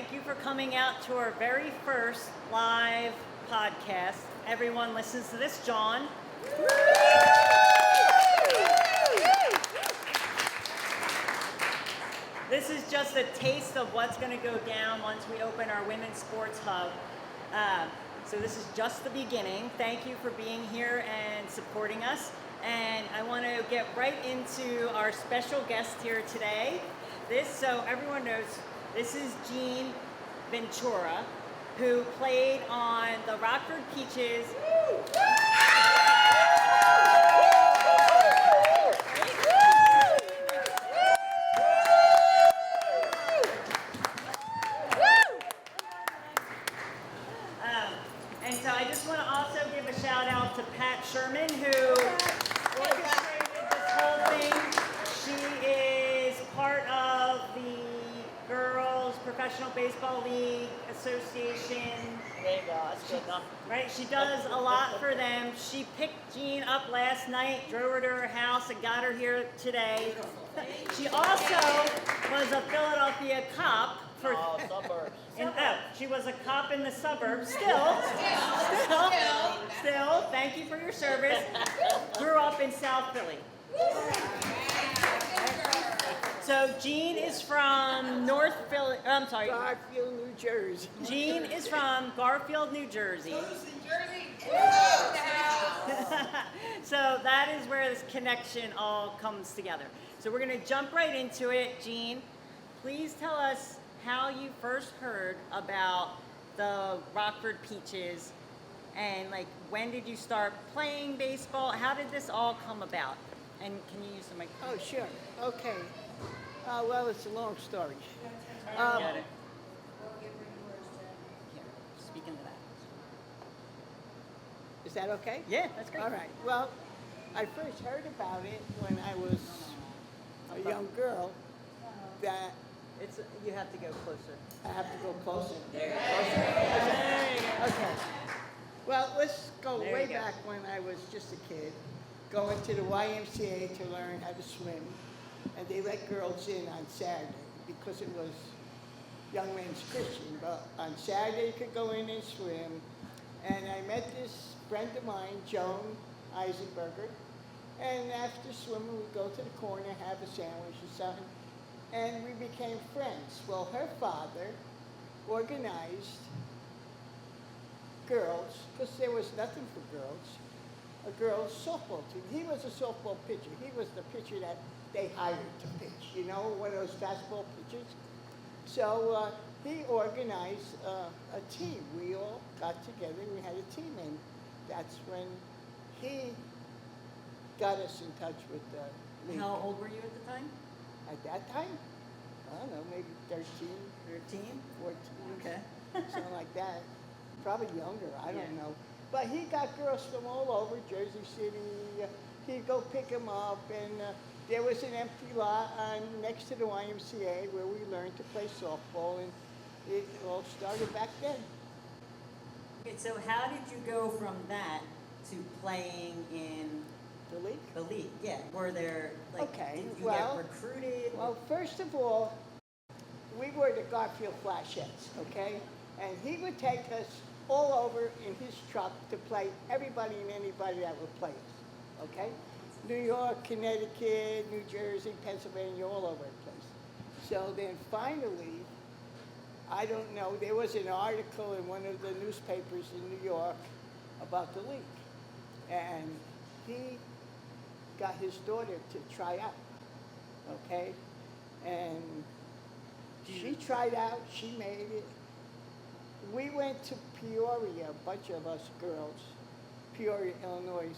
Thank you for coming out to our very first live podcast. Everyone listens to this, Jawn. This is just a taste of what's going to go down once we open our Women's Sports Hub. So this is just the beginning. Thank you for being here and supporting us. And I want to get right into our special guest here today. So everyone knows, this is Jen Ventura, who played on the Rockford Peaches. And so I just want to also give a shout out to Pat Sherman, who orchestrated this whole thing. She is part of the Girls Professional Baseball League Association. There you go, that's good enough. Right, she does a lot for them. She picked Jen up last night, drove her to her house, and got her here today. She also was a Philadelphia cop. Suburbs. She was a cop in the suburbs. Still, thank you for your service. Grew up in South Philly. So Jen is from Garfield, New Jersey. Jen is from Garfield, New Jersey. So that is where this connection all comes together. So we're going to jump right into it. Jen, please tell us how you first heard about the Rockford Peaches, and like when did you start playing baseball? How did this all come about? And can you use the mic? Oh, sure. Okay. Well, it's a long story. Got it. Here, speak into that. Is that okay? Yeah, that's great. All right. Well, I first heard about it when I was a young girl. That You have to go closer. I have to go closer. There you go. Okay. Well, let's go There way you go. back when I was just a kid, going to the YMCA to learn how to swim. And they let girls in on Saturday because it was Young Men's Christian. But on Saturday you could go in and swim. And I met this friend of mine, Joan Eisenberger. And after swimming, we'd go to the corner, have a sandwich or something. And we became friends. Well, her father organized girls, because there was nothing for girls, a girls' softball team. He was a softball pitcher. He was the pitcher that they hired to pitch, you know, one of those fastball pitchers. So he organized a team. We all got together and we had a team, and that's when he got us in touch with the league. How old were you at the time? At that time, I don't know, maybe 13, 13? 14, Okay. something like that. Probably younger, I don't Yeah. know. But he got girls from all over, Jersey City. He'd go pick them up, and there was an empty lot next to the YMCA where we learned to play softball, and it all started back then. Okay, so how did you go from that to playing in The league? the league? Yeah. Were there, like, Okay, did you well- get recruited? Well, first of all, we were the Garfield Flashettes, okay? And he would take us all over in his truck to play everybody and anybody that would play us, okay? New York, Connecticut, New Jersey, Pennsylvania, all over the place. So then finally, I don't know, there was an article in one of the newspapers in New York about the league. And he got his daughter to try out, okay? And she tried out, she made it. We went to Peoria, a bunch of us girls, Peoria, Illinois,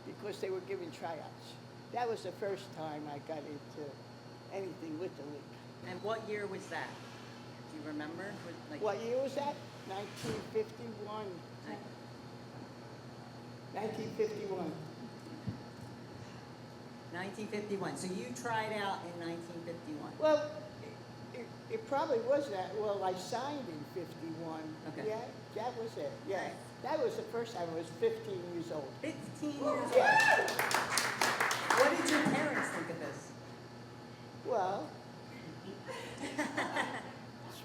because they were giving tryouts. That was the first time I got into anything with the league. And what year was that? Do you remember? What year was that? 1951. 1951. 1951. So you tried out in 1951. Well, it probably was that. Well, I signed in 51. Okay. Yeah, that was it. Yeah. Right. That was the first time I was 15 years old. 15 years old. Yeah. What did your parents think of this? Well,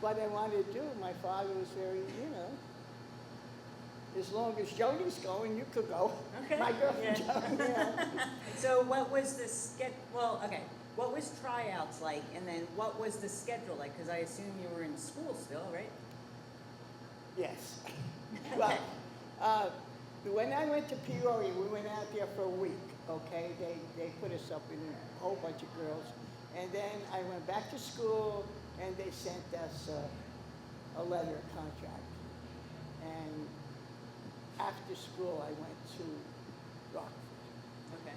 what I wanted to do. My father was very, as long as Joni's going, you could go. Okay. My girlfriend, Yeah. Joni, So what was the well, okay, what was tryouts like, and then what was the schedule like? Because I assume you were in school still, right? Yes. Well, when I went to Peoria, we went out there for a week, okay? They put us up in a whole bunch of girls. And then I went back to school, and they sent us a letter of contract. And after school, I went to Rockford. Okay.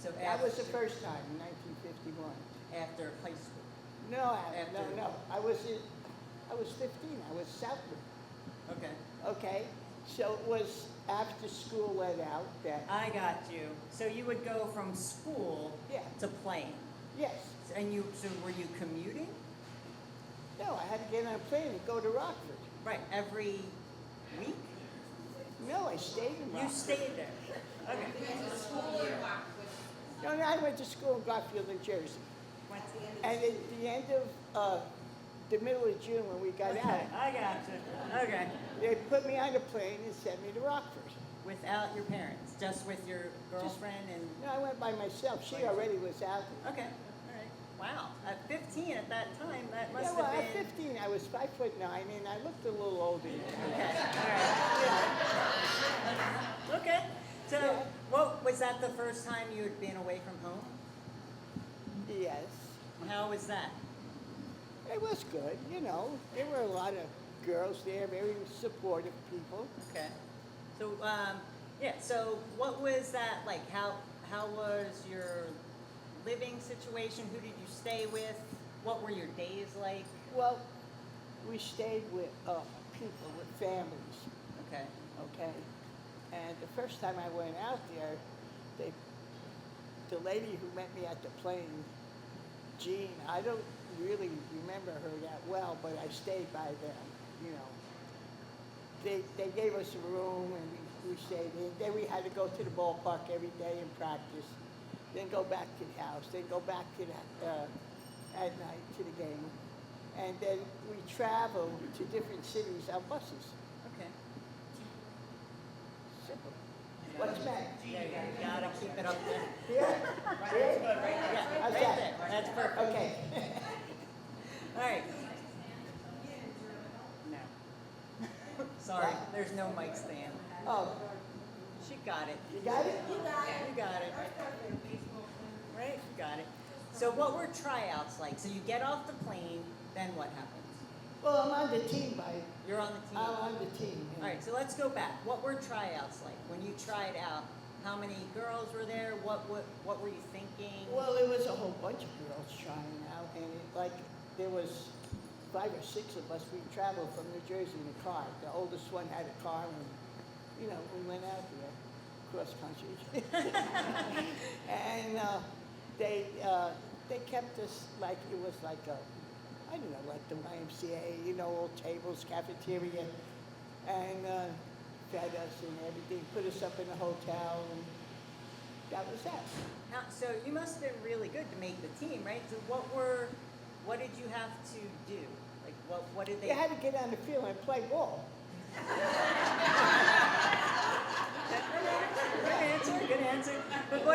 So That was the first time, in 1951. after high school. No, After- no. I was 15. I was Southwood. Okay. Okay, so it was after school let out that, I got you. So you would go from school yeah, to playing, yes. and so were you commuting? No, I had to get on a plane and go to Rockford. Right, every week? No, I stayed in You Rockford. stayed there. Okay. No, I went to school in Garfield, New Jersey. Went to And at the end of the middle of June when we got Okay, out, I got you. Okay. they put me on a plane and sent me to Rockford. Without your parents, just with your girlfriend and. No, I went by myself. She already was out there. Okay. All right. Wow. At 15 at that time, that must Yeah, well, have at been. 15, I was 5'9", and I looked a little older than Okay. that. All right. Okay. So, Yeah. what was that the first time you had been away from home? Yes. How was that? It was good, There were a lot of girls there, very supportive people. Okay. So, yeah. So, what was that like? How was your living situation? Who did you stay with? What were your days like? Well, we stayed with people, with families, Okay. okay? And the first time I went out there, the lady who met me at the plane, Jean, I don't really remember her that well, but I stayed by them, They gave us a room and we stayed in. Then we had to go to the ballpark every day and practice. Then go back to the house. Then go back to at night to the game. And then we traveled to different cities on buses. Okay. Simple. What's that? Yeah, you gotta keep it up there. Here? Here? Yeah, How's right that? there. That's perfect. Okay. All right. No. Sorry, there's no mic stand. Oh, She got it. you got it? You got it. Right? You got it. So what were tryouts like? So you get off the plane, then what happens? Well, I'm on the team, You're on the team. I'm on the team. All right, so let's go back. What were tryouts like? When you tried out, how many girls were there? What were you thinking? Well, there was a whole bunch of girls trying out, and there was 5 or 6 of us. We traveled from New Jersey in a car. The oldest one had a car, and we went out there cross country. And they kept us like it was like I don't know, like the YMCA, old tables, cafeteria, and fed us and everything. Put us up in a hotel, and that was that. Now, so you must have been really good to make the team, right? So what did you have to do? Like what did they? You had to get on the field and play ball. Good answer. But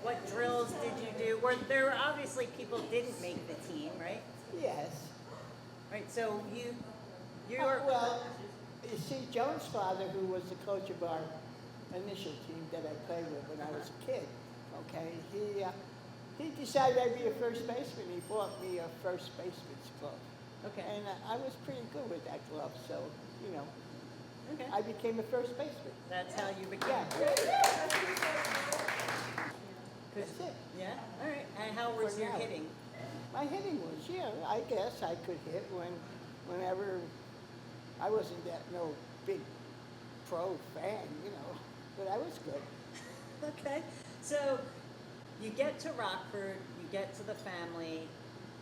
what drills did you do? There were obviously people didn't make the team, right? Yes. Right. So you were Well, you see, Joan's father, who was the coach of our initial team that I played with when I was a kid, okay, he decided I'd be a first baseman. He bought me a first baseman's glove. okay. And I was pretty good with that glove, so, Okay. I became a first baseman. That's how you became. Yeah. That's it. Yeah. All right. And how was For your now. hitting? My hitting was, I guess I could hit whenever I wasn't no big pro fan, but I was good. Okay. So you get to Rockford, you get to the family,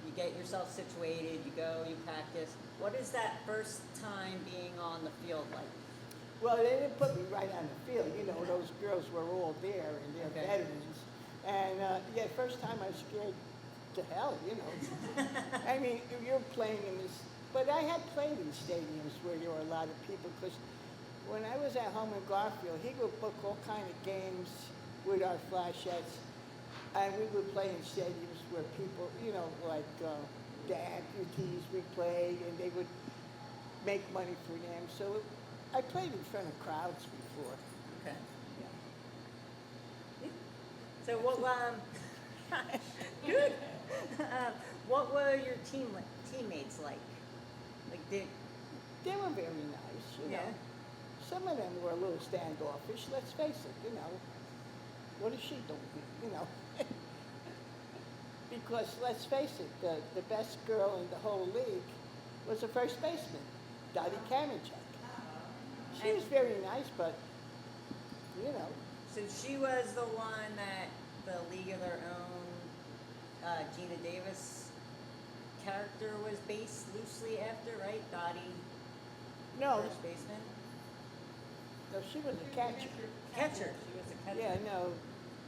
you get yourself situated, you go, you practice. What is that first time being on the field like? Well, they didn't put me right on the field. Those girls were all there, and they're Okay. veterans. And, first time I was scared to hell, you know. I mean, you're playing in this, but I had played in stadiums where there were a lot of people, because when I was at home in Garfield, he would book all kind of games with our flashettes, and we would play in stadiums where people, you know, like the amputees we played, and they would make money for them. So I played in front of crowds before. Okay. Yeah. So what? Good. What were your teammates like? Like did? They were very nice, you know. Yeah. Some of them were a little standoffish, let's face it, you know. What is she doing, you know? Because let's face it, the best girl in the whole league was the first baseman, Dottie Kamachek. She was very nice, but, you know. So she was the one that the League of Their Own, Gina Davis character was based loosely after, right? Dottie, No, first baseman. no, she was a catcher. Catcher. She was a catcher. Yeah, no,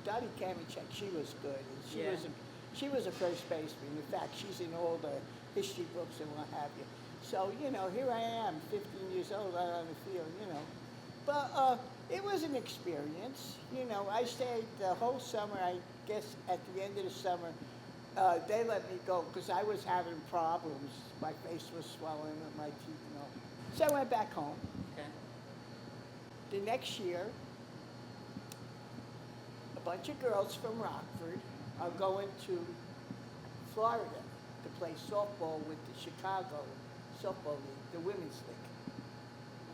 Dottie Kamachek, she was good. And she was a first baseman. In fact, she's in all the history books and what have you. So, you know, here I am, 15 years old, out on the field, you know. But it was an experience. You know, I stayed the whole summer. I guess at the end of the summer, they let me go because I was having problems. My face was swelling and my teeth and all. So I went back home. Okay. The next year, a bunch of girls from Rockford are going to Florida to play softball with the Chicago Softball League, the Women's League.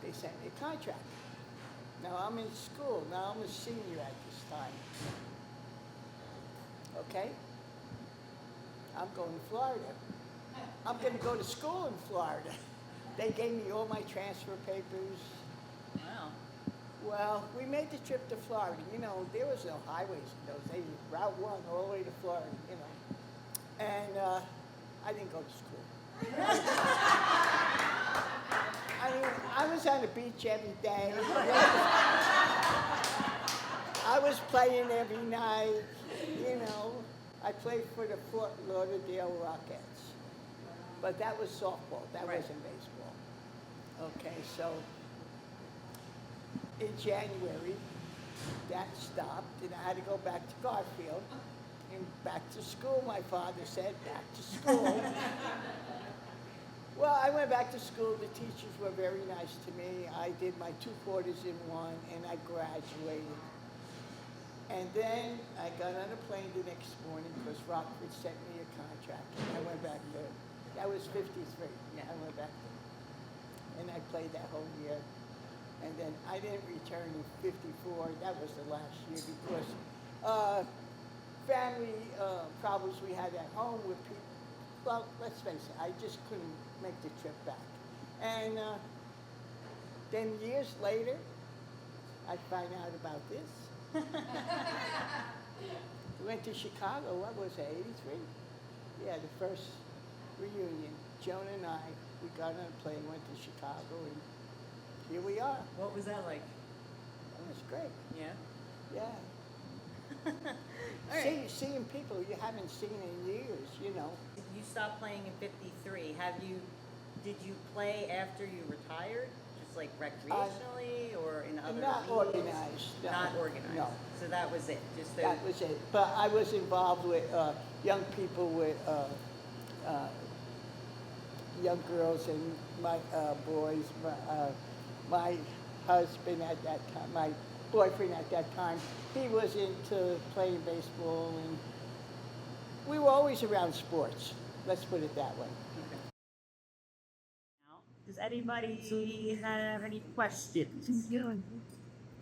They sent me a contract. Now I'm in school. Now I'm a senior at this time. Okay? I'm going to Florida. I'm going to go to school in Florida. They gave me all my transfer papers. Wow. Well, we made the trip to Florida. You know, there was no highways in those days. Route 1 all the way to Florida, you know. And I didn't go to school. I mean, I was on the beach every day. I was playing every night, you know. I played for the Fort Lauderdale Rockets. But that was softball. That Right. wasn't baseball. Okay, so in January, that stopped, and I had to go back to Garfield. And back to school, my father said, back to school. Well, I went back to school. The teachers were very nice to me. I did my 2 quarters in 1, and I graduated. And then I got on a plane the next morning because Rockford sent me a contract. And I went back there. That was 53. Yeah. I went back there. And I played that whole year. And then I didn't return in 54. That was the last year because family problems we had at home with people. Well, let's face it, I just couldn't make the trip back. And then years later, I find out about this. We went to Chicago, what was it, 83? Yeah, the first reunion. Joan and I, we got on a plane, went to Chicago, and here we are. What was that like? It was great. Yeah. Yeah. All right. Seeing people you haven't seen in years, you know. You stopped playing in 53. Did you play after you retired? Just like recreationally or in other Not leagues? organized. No. Not organized. No. So that was it. Just those. That was it. But I was involved with young people, with young girls and my boys. My husband at that time, my boyfriend at that time, he was into playing baseball, and we were always around sports. Let's put it that way. Does anybody have any questions?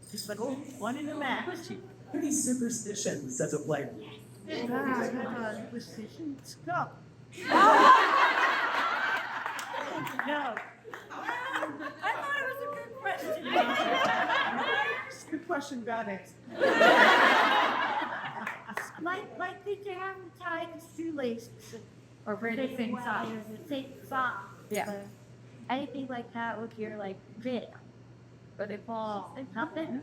Just like, oh, one in the back. Any superstitions as a player? Superstitions? Go. No. I thought it was a good question. Good question, got it. Like did you have to tie the shoelaces or wear the same size? The same size. Yeah. Anything like that with your like fit. Or they fall. Nothing?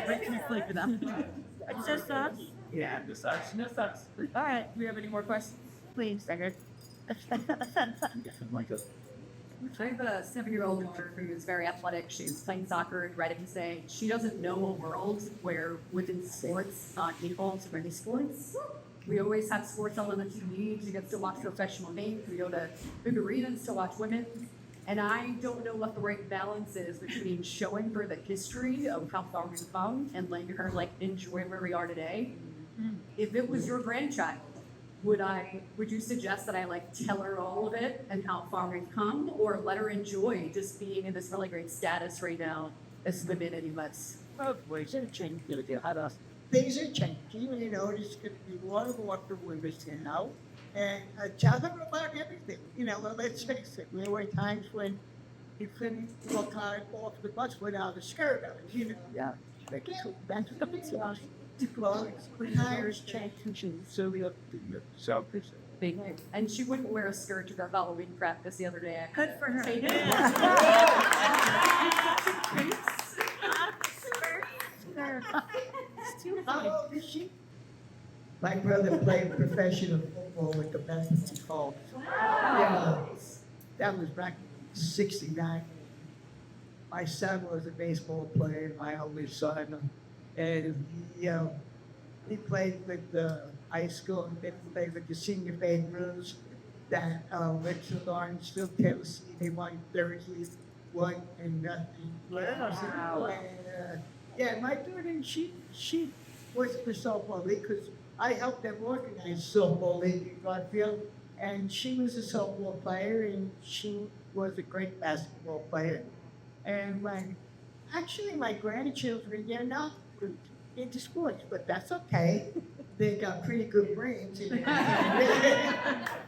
Makes me sleep enough. It's just us. Yeah, just us. No sucks. All right, Do we have any more questions? please. Second. Like I have a 7-year-old daughter who is very athletic. She's playing soccer and riding say she doesn't know a world where within sports, equal to many sports. We always have sports on the TV. She gets to watch professional games. We go to big arenas to watch women. And I don't know what the right balance is between showing her the history of how far we've come and letting her like enjoy where we are today. If it was your grandchild, would you suggest that I like tell her all of it and how far we've come, or let her enjoy just being in this really great status right now as divinity lets? things are changing. Things are changing, you know, there's going to be more and more for women, you know, and tell them about everything, you know. Well, let's face it, there were times when you couldn't walk on off the bus without a skirt on, you know. Yeah. That's the big loss. Well, tires change. So we have so Big. And she wouldn't wear a skirt to her Halloween practice the other day. Good for her. They did. How old is she? My brother played professional football with the Memphis Colts. Yeah, that was back in '69. My son was a baseball player, my only son, and he played with the high school, and then played with the senior Rules that went to Lawrenceville, Tennessee. They won 31 and nothing. Wow. And, yeah, my daughter, she was the softball league because I helped them organize softball league in Garfield, and she was a softball player, and she was a great basketball player. And my grandchildren, they're not into sports, but that's okay. They got pretty good brains. You know?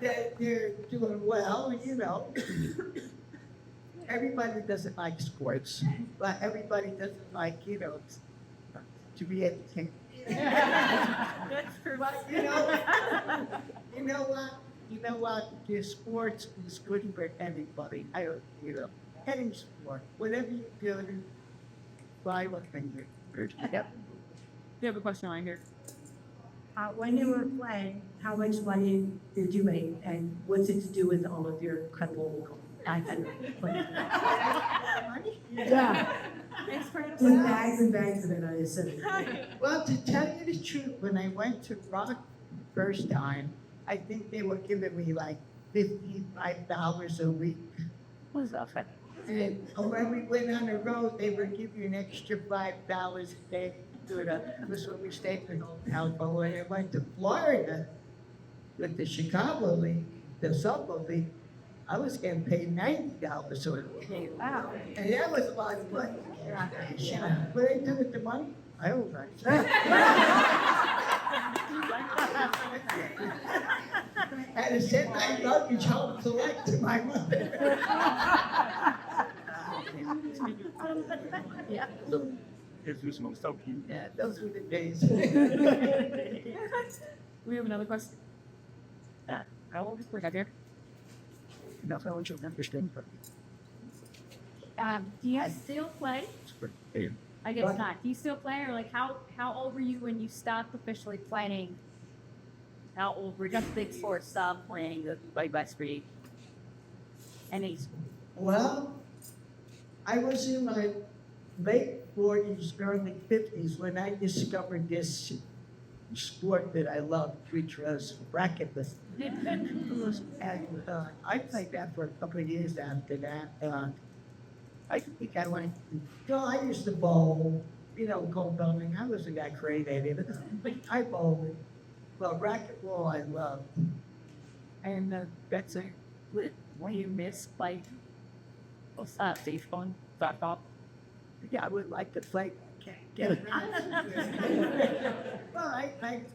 They're doing well, you know. Everybody doesn't like sports, but everybody doesn't like, to be entertained. That's true. But you know what? The sports is good for everybody. Any sport, whatever you do, buy what finger. Yep. you have a question on here. When you were playing, how much money did you make, and what's it to do with all of your incredible iPad? Yeah. Thanks for With bags and bags of it, I assume. Well, to tell you the truth, when I went to Rock first time, I think they were giving me like $55 a week. What's that? And when we went on the road, they were giving you an extra $5 a day. That was when we stayed in hotel. But when I went to Florida with the Chicago League, the softball league, I was getting paid $90 a week. Wow. And that was a lot of money. What I do with the money? I don't know. I had to send my luggage home to my mother. Yeah. It's most open. Yeah, those were the days. We have another question. How old is we got here? No, I want you to understand. Do you still play? I guess not. Do you still play, or like how old were you when you stopped officially playing? How old were you? Just big sports stopped playing Like by speed. any Well, I was in my late 40s, early 50s when I discovered this sport that I loved, which was racquetball. And I played that for a couple of years after that. I think I went, I used to bowl, go bowling. I wasn't that creative, but I bowled. Well, racquetball I loved. And that's it. When you miss, like, what's that? Baseball? Softball? Yeah, I would like to play. Can't get it. Well,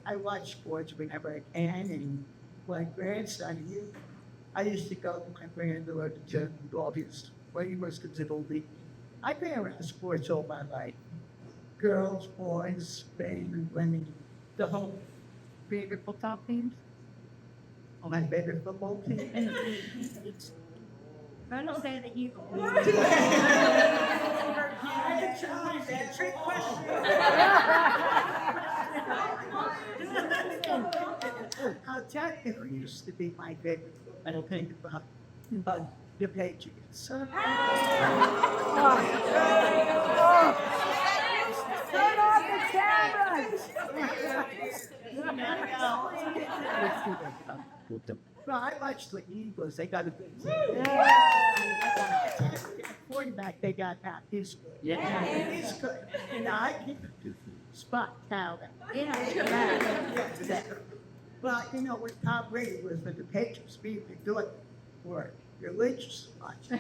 I watch sports whenever I can, and my grandson, I used to go with my granddaughter to all his, what he was considered league. I've been around sports all my life. Girls, boys, men, women, the whole favorite football teams? my favorite football team. I don't say that you. I'll tell you who used to be my favorite. I don't think about the Patriots. Turn off the cameras! Well, I watched the Eagles. They got a good quarterback. They got that. He's good. Yeah, he's good. And I can spot talent. Yeah. Well, you know, when Tom Brady was with the Patriots, we do it for religious much.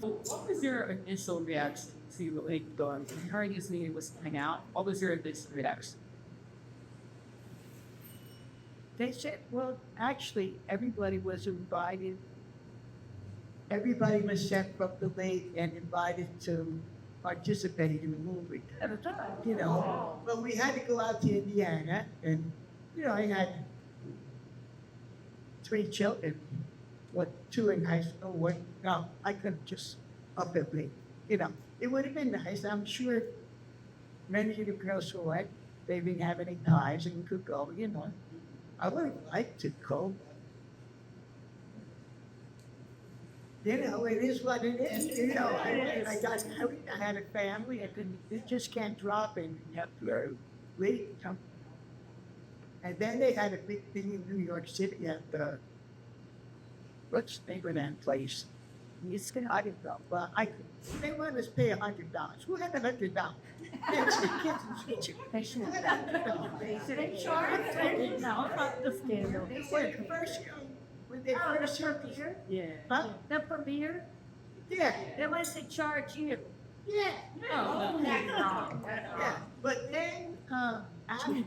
What was your initial reaction to like the Hurricanes meeting was coming out? What was your initial reaction? They said, well, actually, everybody was invited. Everybody was sent from the league and invited to participate in the movie. At the time, you know. But we had to go out to Indiana, and, you know, I had 3 children. What, 2 in high school, 1, no, I couldn't just up and leave. You know, it would have been nice. I'm sure many of the girls who went, they didn't have any ties and could go, you know. I would have liked to go. You know, it is what it is. You know, I got married, I had a family, you just can't drop in. You have to leave. You know. And then they had a big thing in New York City at the, what's the name of that place? It's gonna, I don't know, but they wanted us to pay $100. Who had $100? It's the kids in teaching. They should have $100. They charged it. No, about the scandal. When they first heard Premiere? Yeah. Huh? The premiere? Yeah, They must have charged you. yeah, Oh, that's wrong. yeah. But then, after the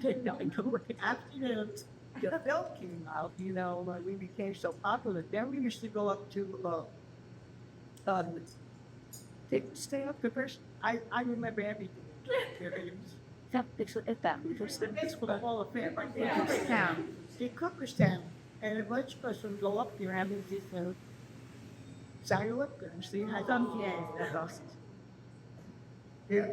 film came out, you know, we became so popular. Then we used to go up to, stay up the first. I remember everything. It's the Baseball Hall of Fame right there. Cooperstown. In Cooperstown. And a bunch of us would go up there and we just sign up there and see how come that's awesome. Yeah.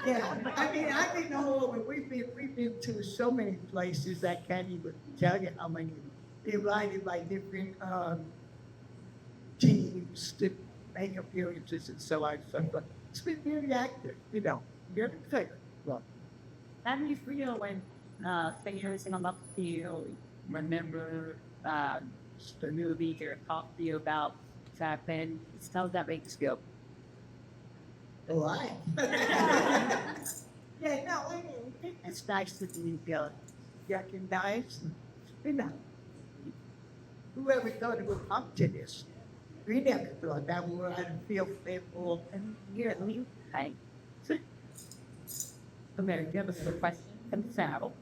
Yeah, I mean, I've been all over. We've been to so many places I can't even tell you how many. Invited by different teams to make appearances and so on. So, but it's been very active, you know. You're the favorite. Well, How do you feel when figures come up to you, remember the movie or talk to you about what's happened? How that makes you feel? alive. Yeah, no, I mean, it's nice to be recognized. You know, whoever thought it would come to this? We never thought that we were going to feel faithful and here leave. Hi. Okay, we have a third question from Sal.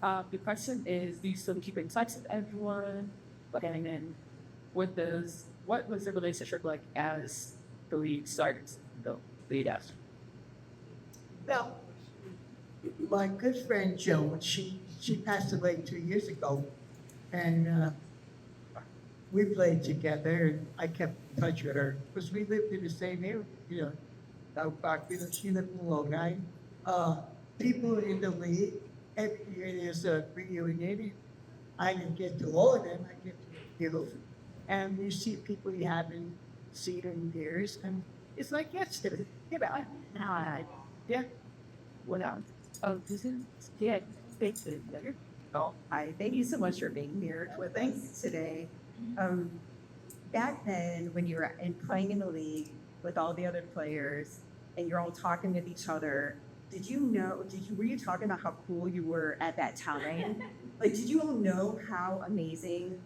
The question is, do you still keep in touch with everyone? And then, what was the relationship like as the league started? The lead us. Well, my good friend Joan, she passed away 2 years ago, and we played together, and I kept in touch with her because we lived in the same area, you know. South Park, you know, she lived in Long Island. People in the league, every year there's a reunion. I didn't get to all of them, I get to a few. And you see people you haven't seen in years, and it's like yesterday, you know. Yeah. What else? Oh, this is thanks to better. Oh, hi. Thank you so much for being here with us today. Back then, when you were playing in the league with all the other players and you're all talking with each other, were you talking about how cool you were at that time? Like, did you all know how amazing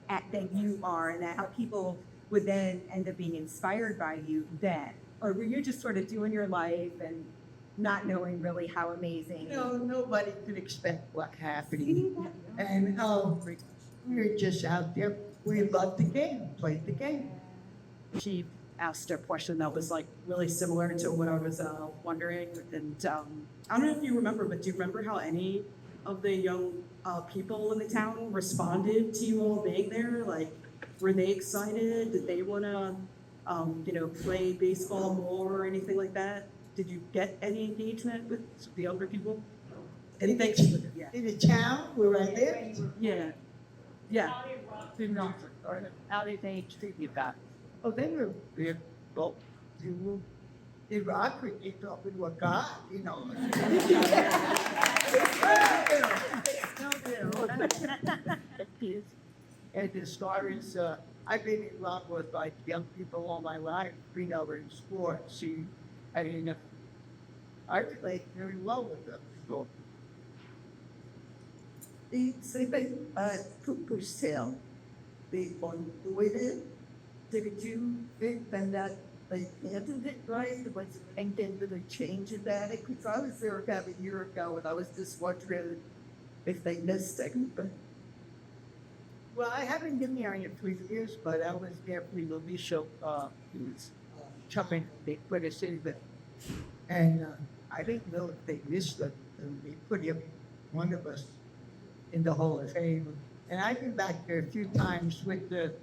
that you are and that how people would then end up being inspired by you then? Or were you just sort of doing your life and not knowing really how amazing? No, nobody could expect what happened. And we were just out there. We loved the game, played the game. She asked a question that was like really similar to what I was wondering. And I don't know if you remember, but do you remember how any of the young people in the town responded to you all being there? Like, were they excited? Did they want to play baseball more or anything like that? Did you get any engagement with the younger people? Anything? Yeah. In the town where I lived, Yeah. Yeah. Did not, or how did they treat you back? oh, they were, well, they were, in Rockford, they thought we were God, you know. And as far as, I've been involved with like young people all my life, in sports, I mean, I relate very well with them. So, The sleeping Cooper's Hill, the one who it is, did you think then that they handled it right? Was anything that they changed in that? Because I was there about a year ago and I was just wondering if they missed it. But well, I haven't been there in 3 years, but I was there for the Alicia, who was jumping the British city. And I didn't know if they missed it. And they put one of us in the Hall of Fame. And I've been back there a few times with the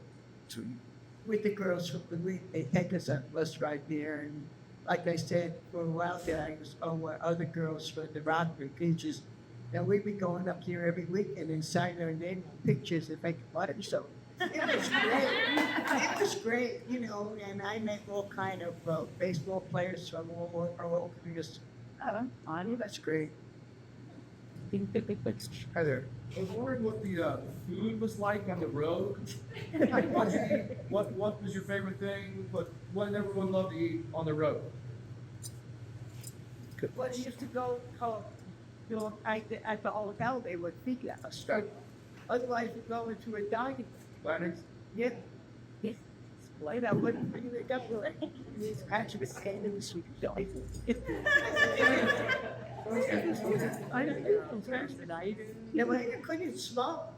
girls from the league. They take us on a bus ride there. And like I said, for a while there, I was with other girls from the Rockford Peaches. And we'd be going up here every weekend and signing our name on pictures and making money. So it was great. It was great, and I met all kind of baseball players from all over this. That's great. Heather, I was wondering what the food was like on the road. what was your favorite thing? What did everyone love to eat on the road? Well, I used to go at the hotel, they would feed us. Otherwise, you go into a dining room. Yeah. Play that wouldn't bring it up with it. These actually came in the sweet dog. I don't know, tonight. Yeah, well, you couldn't smoke.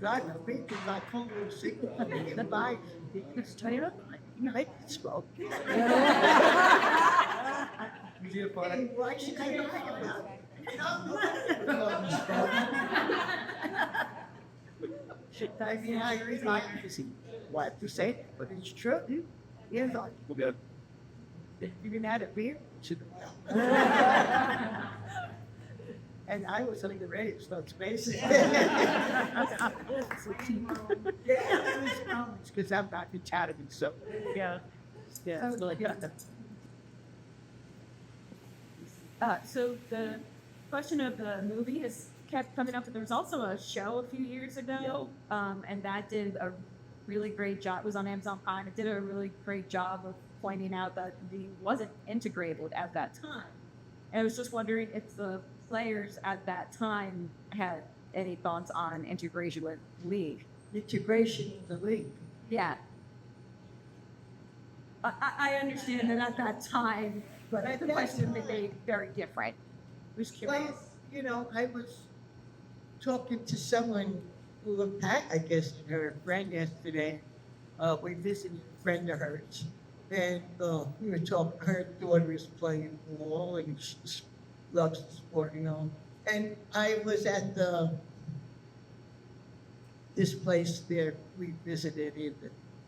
God, I think if I come to a cigarette in the bike, you could stay up. You make it smoke. Did you have fun? Why should I lie about it? I mean, I really like to see what to say, but it's true. Yeah, We'll be you can add a beer. And I was on the radio, so it's basic. Yeah, it was comments because I'm not Italian, so Yeah. Yeah. so, yeah. So the question of the movie has kept coming up, and there was also a show a few years ago, and that did a really great job. It was on Amazon Prime. It did a really great job of pointing out that he wasn't integrated at that time. And I was just wondering if the players at that time had any thoughts on integration with league. Integration in the league. Yeah. I understand that at that time, but the question may be very different. I was curious. Well, I was talking to someone who looked back, I guess, her friend yesterday. We visited a friend of hers. And we were talking, her daughter is playing ball and she loves the sport, And I was at this place there we visited.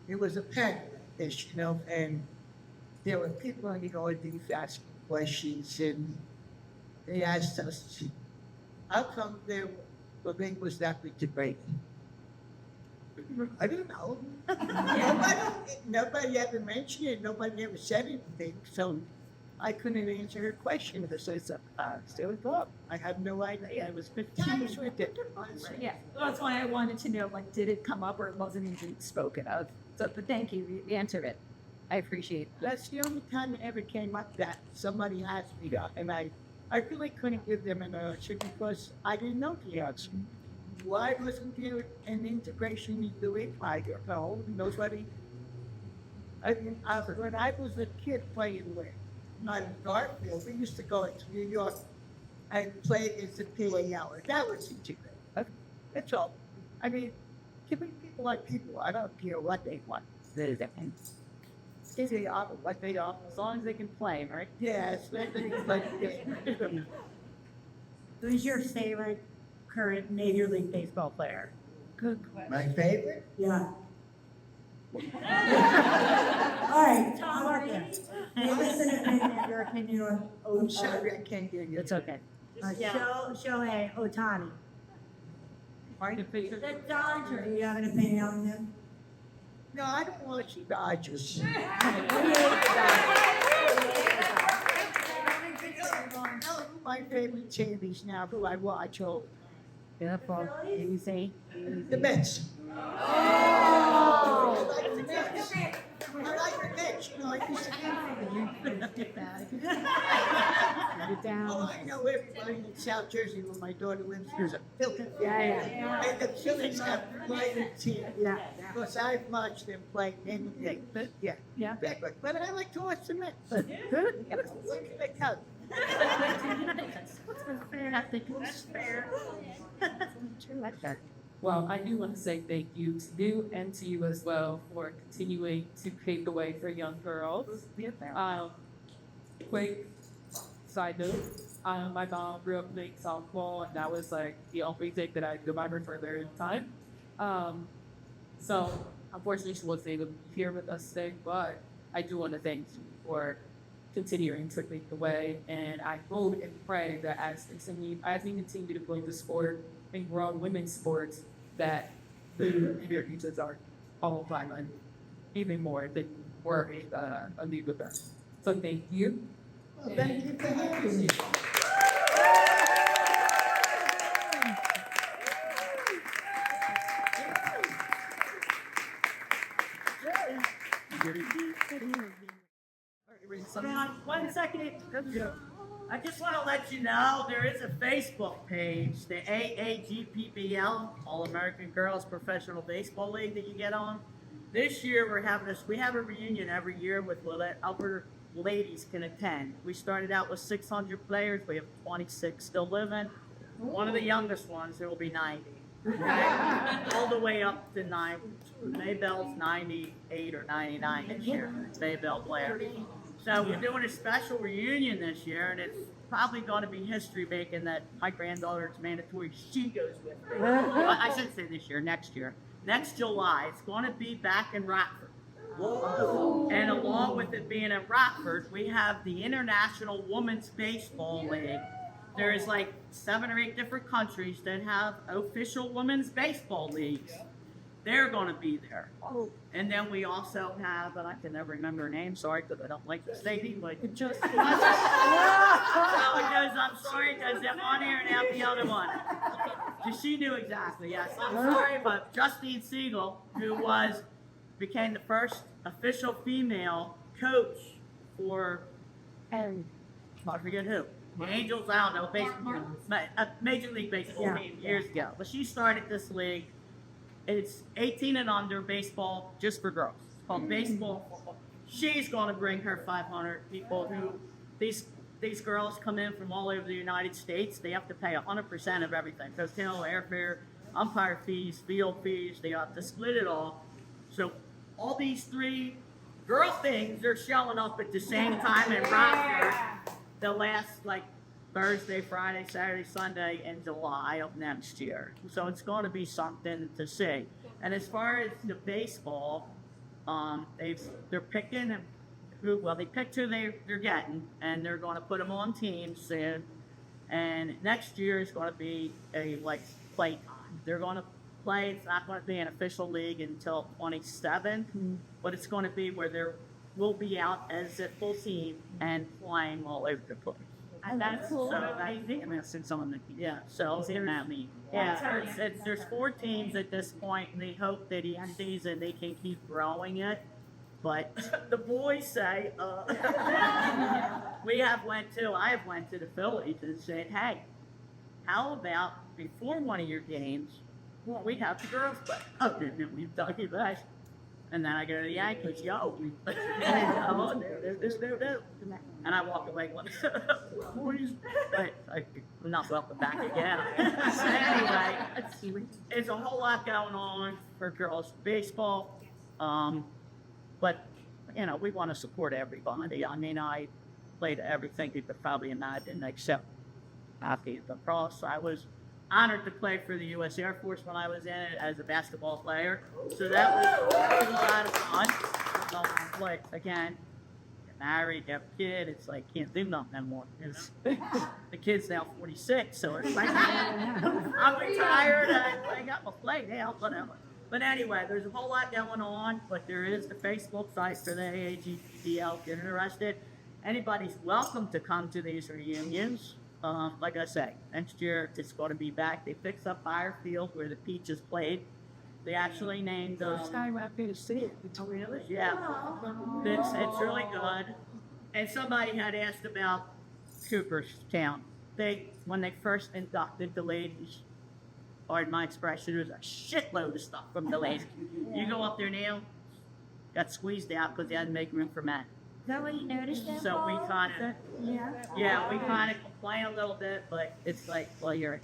It was a pet-ish, and there were people on the audience asking questions, and they asked us, how come the league was that integrated? I don't know. Nobody ever mentioned it. Nobody ever said anything. So I couldn't answer her question because I said, still thought. I had no idea. I was 15 years with it. Yeah, that's why I wanted to know, did it come up or it wasn't even spoken of? So, but thank you, you answered it. I appreciate it. That's the only time it ever came up that somebody asked me that. And I really couldn't give them an answer because I didn't know the answer. Why wasn't there an integration into it? I don't know. Nobody. I mean, when I was a kid playing on Garfield, we used to go to New York and play against the PAL. That was integrated. That's all. I mean, giving people like people, I don't care what they want. If they are what they are, As long as they can play, right? yes, Who's your favorite current Major League Baseball player? my favorite? Yeah. All right, how about this? Give us an opinion, your opinion on I'm sorry, I can't hear you. It's okay. Shohei Ohtani. The Dodgers, do you have an opinion on him? No, I don't watch the Dodgers. My favorite TVs now, who I watch, Beautiful. Can you say? the Mets. I like the Mets, you know, I used to Oh, I know everybody in South Jersey where my daughter lives. There's a Phillies. Yeah. And the Phillies have my team. Yeah. Because I've watched them play anything. But yeah. But I like to watch the Mets. Good. Look at the Cubs. Well, I do want to say thank you to you and to you as well for continuing to pave the way for young girls. Quick side note, my mom grew up playing softball, and that was like the only thing that I remember for a very long time. So unfortunately, she wasn't able to be here with us today, but I do want to thank you for continuing to lead the way, and I hope and pray that as we continue to play the sport and grow women's sports, that the experiences are all time and even more than were a lead with us. So thank you. Well, thank you for having me. Hang on 1 second. I just want to let you know there is a Facebook page, the AAGPBL, All American Girls Professional Baseball League, that you get on. This year we have a reunion every year with upper ladies can attend. We started out with 600 players. We have 26 still living. One of the youngest ones, there will be 90. Okay? All the way up to 9. Maybell's 98 or 99 this year. Maybell Blair. So we're doing a special reunion this year, and it's probably going to be history making that my granddaughter, it's mandatory she goes with me. Well, I shouldn't say this year, next year. Next July, it's going to be back in Rockford. And along with it being in Rockford, we have the International Women's Baseball League. There is like 7 or 8 different countries that have official women's baseball leagues. They're going to be there. And then we also have, and I can never remember her name, sorry, because I don't like to say it, but it just so it goes, I'm sorry, because I'm on here and out the other one. She knew exactly, yes. I'm sorry, but Justine Siegel, who became the first official female coach for, I forget who. The Angels, I don't know, baseball, Major League Baseball team years ago. But she started this league. It's 18 and under baseball just for girls. It's called baseball. She's going to bring her 500 people who, these girls come in from all over the United States. They have to pay 100% of everything. Hotel, airfare, umpire fees, field fees. They have to split it all. So all these 3 girl things are showing up at the same time in Rockford. The last Thursday, Friday, Saturday, Sunday in July of next year. So it's going to be something to see. And as far as the baseball, they're picking they picked who they're getting, and they're going to put them on teams soon. And next year is going to be a play time. They're going to play. It's not going to be an official league until 27, but it's going to be where we'll be out as a full team and flying all over the place. And that's cool. So there's 4 teams at this point, and they hope that each season they can keep growing it. But the boys say, I have went to the Phillies and said, hey, how about before one of your games, we have the girls play. Oh, then we've done it back. And then I go to the Yankees, and I walk away going, but I'm not welcome back again. So anyway, there's a whole lot going on for girls baseball. But, we want to support everybody. I mean, I played everything you could probably imagine except hockey and lacrosse. I was honored to play for the U.S. Air Force when I was in it as a basketball player. So that was a lot of fun. Like, again, get married, have a kid, it's like, can't do nothing anymore. The kid's now 46, so it's like, I'm retired, I got my play now, whatever. But anyway, there's a whole lot going on, but there is the Facebook site for the AAGPBL if you're interested. Anybody's welcome to come to these reunions. Like I say, next year it's going to be back. They fixed up Fire Field where the Peaches played. They actually named. First time I've been to see it. It's really? Yeah, it's really good. And somebody had asked about Cooperstown. When they first inducted the ladies, pardon my expression, there's a shitload of stuff from the ladies. You go up there now, got squeezed out because they had to make room for men. Is that what you noticed? So we kind of, we kind of complain a little bit, but it's like, well, your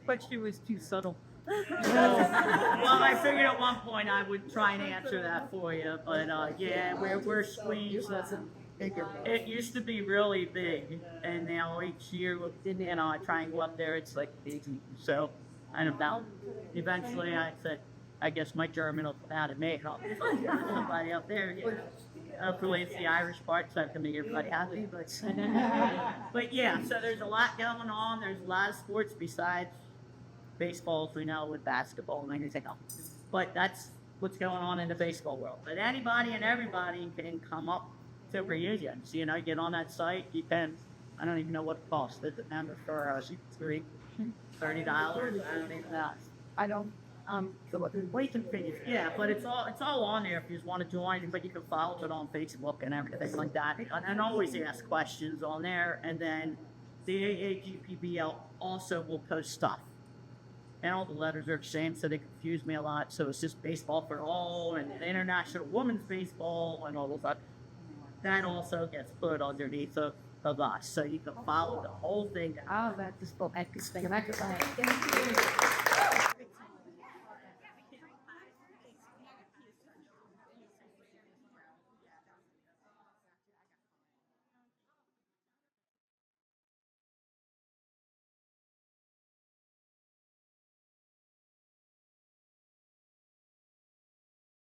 question was too subtle. well, I figured at one point I would try and answer that for you, but yeah, we're squeezed. It used to be really big, and now each year, I try and go up there. It's like big, so I don't know. Eventually, I said, I guess my German will come out and make it. Somebody up there. Yeah. Hopefully it's the Irish part, so I can make everybody happy. But yeah, so there's a lot going on. There's a lot of sports besides baseball, as we know, with basketball and everything else. But that's what's going on in the baseball world. But anybody and everybody can come up to reunions. You know, get on that site. You can. I don't even know what it costs. It's a member for $30. I don't even know. I don't. Wait and finish. Yeah, but it's all on there if you just want to join. But you can follow it on Facebook and everything like that. And always ask questions on there. And then the AAGPBL also will post stuff. And all the letters are the same, so they confuse me a lot. So it's just baseball for all and International Women's Baseball and all of that. That also gets put underneath of us, so you can follow the whole thing. Oh, that's just the thing.